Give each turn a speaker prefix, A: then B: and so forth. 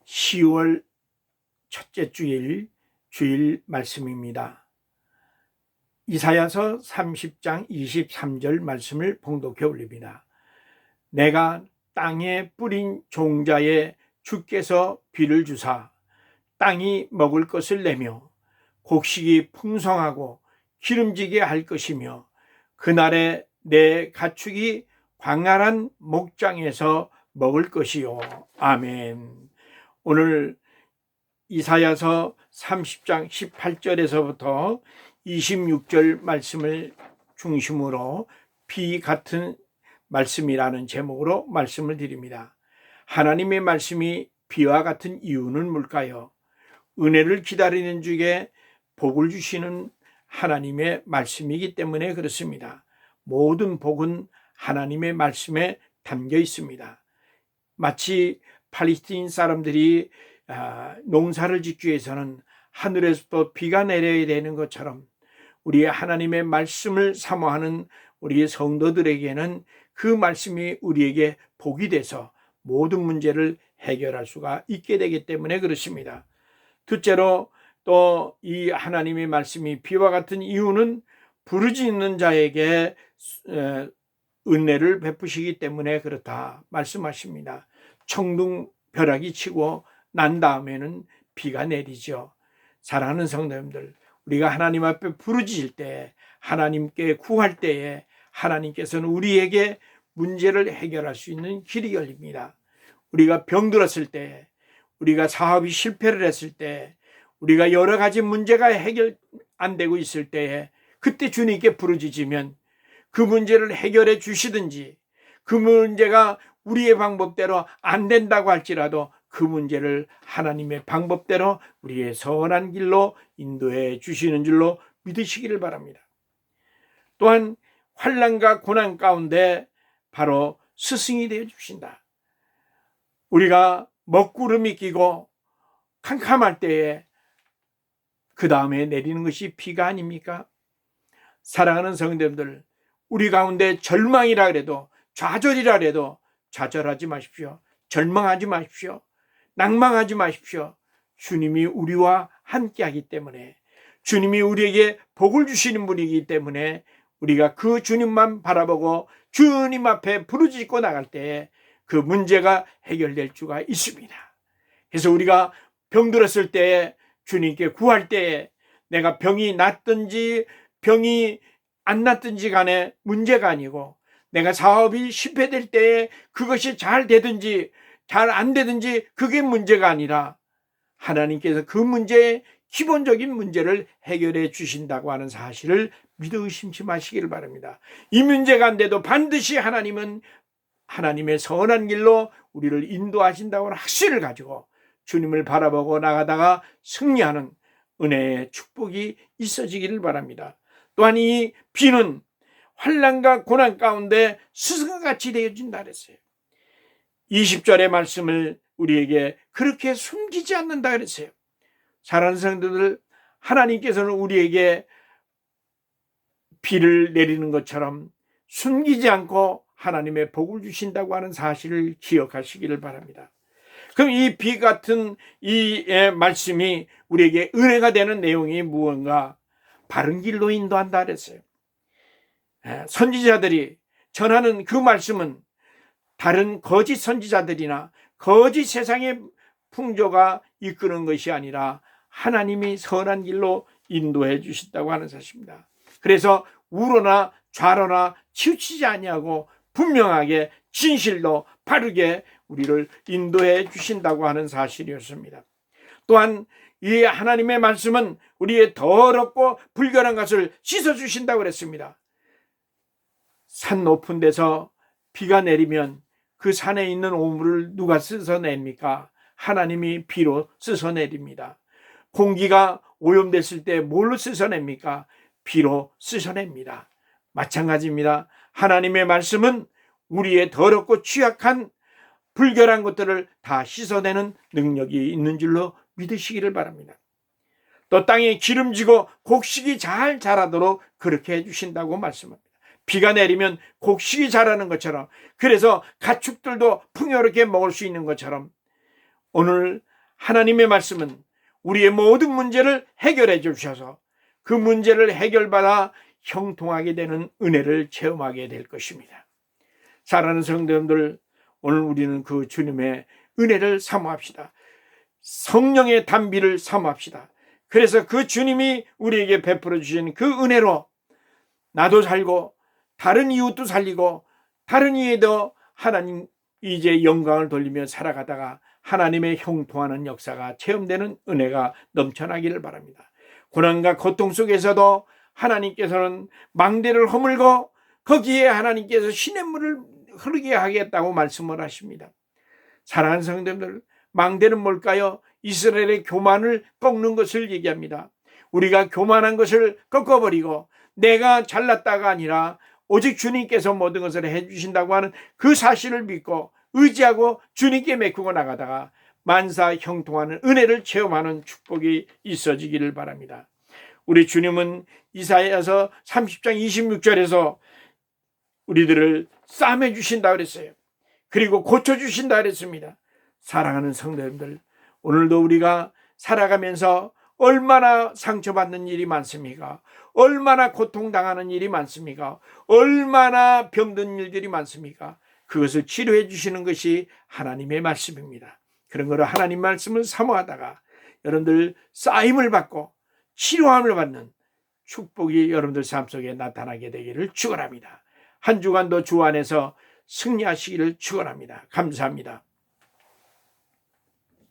A: 10월 첫째 주일 말씀입니다. 이사야서 30장 23절 말씀을 봉독해 올립니다. 내가 땅에 뿌린 종자에 주께서 비를 주사 땅이 먹을 것을 내며 곡식이 풍성하고 기름지게 할 것이며 그날에 내 가축이 광활한 목장에서 먹을 것이요. 아멘. 오늘 이사야서 30장 18절에서부터 26절 말씀을 중심으로 비 같은 말씀이라는 제목으로 말씀을 드립니다. 하나님의 말씀이 비와 같은 이유는 뭘까요? 은혜를 기다리는 중에 복을 주시는 하나님의 말씀이기 때문에 그렇습니다. 모든 복은 하나님의 말씀에 담겨 있습니다. 마치 팔레스타인 사람들이 농사를 짓기 위해서는 하늘에서부터 비가 내려야 되는 것처럼 우리의 하나님의 말씀을 사모하는 우리의 성도들에게는 그 말씀이 우리에게 복이 돼서 모든 문제를 해결할 수가 있게 되기 때문에 그렇습니다. 둘째로 또 이 하나님의 말씀이 비와 같은 이유는 부르짖는 자에게 은혜를 베푸시기 때문에 그렇다 말씀하십니다. 청둥 벼락이 치고 난 다음에는 비가 내리죠. 사랑하는 성도님들, 우리가 하나님 앞에 부르짖을 때, 하나님께 구할 때에 하나님께서는 우리에게 문제를 해결할 수 있는 길이 열립니다. 우리가 병들었을 때, 우리가 사업이 실패를 했을 때, 우리가 여러 가지 문제가 해결 안 되고 있을 때에 그때 주님께 부르짖으면 그 문제를 해결해 주시든지, 그 문제가 우리의 방법대로 안 된다고 할지라도 그 문제를 하나님의 방법대로 우리의 선한 길로 인도해 주시는 줄로 믿으시기를 바랍니다. 또한 환난과 고난 가운데 바로 스승이 되어 주신다. 우리가 먹구름이 끼고 캄캄할 때에 그 다음에 내리는 것이 비가 아닙니까? 사랑하는 성도님들, 우리 가운데 절망이라 그래도, 좌절이라 그래도 좌절하지 마십시오. 절망하지 마십시오. 낭망하지 마십시오. 주님이 우리와 함께하기 때문에, 주님이 우리에게 복을 주시는 분이기 때문에 우리가 그 주님만 바라보고 주님 앞에 부르짖고 나갈 때에 그 문제가 해결될 수가 있습니다. 그래서 우리가 병들었을 때에 주님께 구할 때에 내가 병이 낫든지 병이 안 낫든지 간에 문제가 아니고, 내가 사업이 실패될 때에 그것이 잘 되든지 잘 안 되든지 그게 문제가 아니라 하나님께서 그 문제의 기본적인 문제를 해결해 주신다고 하는 사실을 믿어 의심치 마시기를 바랍니다. 이 문제가 안 돼도 반드시 하나님은 하나님의 선한 길로 우리를 인도하신다고 하는 확신을 가지고 주님을 바라보고 나가다가 승리하는 은혜의 축복이 있어지기를 바랍니다. 또한 이 비는 환난과 고난 가운데 스승같이 되어진다 그랬어요. 20절의 말씀을 우리에게 그렇게 숨기지 않는다 그랬어요. 사랑하는 성도들, 하나님께서는 우리에게 비를 내리는 것처럼 숨기지 않고 하나님의 복을 주신다고 하는 사실을 기억하시기를 바랍니다. 그럼 이 비 같은 이 말씀이 우리에게 은혜가 되는 내용이 무언가? 바른 길로 인도한다 그랬어요. 선지자들이 전하는 그 말씀은 다른 거짓 선지자들이나 거짓 세상의 풍조가 이끄는 것이 아니라 하나님이 선한 길로 인도해 주신다고 하는 사실입니다. 그래서 우로나 좌로나 치우치지 아니하고 분명하게 진실로 바르게 우리를 인도해 주신다고 하는 사실이었습니다. 또한 이 하나님의 말씀은 우리의 더럽고 불결한 것을 씻어주신다고 그랬습니다. 산 높은 데서 비가 내리면 그 산에 있는 오물을 누가 씻어냅니까? 하나님이 비로 씻어내립니다. 공기가 오염됐을 때 뭘로 씻어냅니까? 비로 씻어냅니다. 마찬가지입니다. 하나님의 말씀은 우리의 더럽고 취약한 불결한 것들을 다 씻어내는 능력이 있는 줄로 믿으시기를 바랍니다. 또 땅에 기름지고 곡식이 잘 자라도록 그렇게 해주신다고 말씀합니다. 비가 내리면 곡식이 자라는 것처럼, 그래서 가축들도 풍요롭게 먹을 수 있는 것처럼 오늘 하나님의 말씀은 우리의 모든 문제를 해결해 주셔서 그 문제를 해결받아 형통하게 되는 은혜를 체험하게 될 것입니다. 사랑하는 성도님들, 오늘 우리는 그 주님의 은혜를 사모합시다. 성령의 단비를 사모합시다. 그래서 그 주님이 우리에게 베풀어 주신 그 은혜로 나도 살고 다른 이웃도 살리고 다른 이에도 하나님 이제 영광을 돌리며 살아가다가 하나님의 형통하는 역사가 체험되는 은혜가 넘쳐나기를 바랍니다. 고난과 고통 속에서도 하나님께서는 망대를 허물고 거기에 하나님께서 시냇물을 흐르게 하겠다고 말씀을 하십니다. 사랑하는 성도님들, 망대는 뭘까요? 이스라엘의 교만을 꺾는 것을 얘기합니다. 우리가 교만한 것을 꺾어버리고 내가 잘났다가 아니라 오직 주님께서 모든 것을 해주신다고 하는 그 사실을 믿고 의지하고 주님께 메꾸고 나가다가 만사 형통하는 은혜를 체험하는 축복이 있어지기를 바랍니다. 우리 주님은 이사야서 30장 26절에서 우리들을 싸매 주신다 그랬어요. 그리고 고쳐주신다 그랬습니다. 사랑하는 성도님들, 오늘도 우리가 살아가면서 얼마나 상처받는 일이 많습니까? 얼마나 고통당하는 일이 많습니까? 얼마나 병든 일들이 많습니까? 그것을 치료해 주시는 것이 하나님의 말씀입니다. 그런 거를 하나님 말씀을 사모하다가 여러분들 쌓임을 받고 치료함을 받는 축복이 여러분들 삶 속에 나타나게 되기를 축원합니다. 한 주간도 주 안에서 승리하시기를 축원합니다. 감사합니다.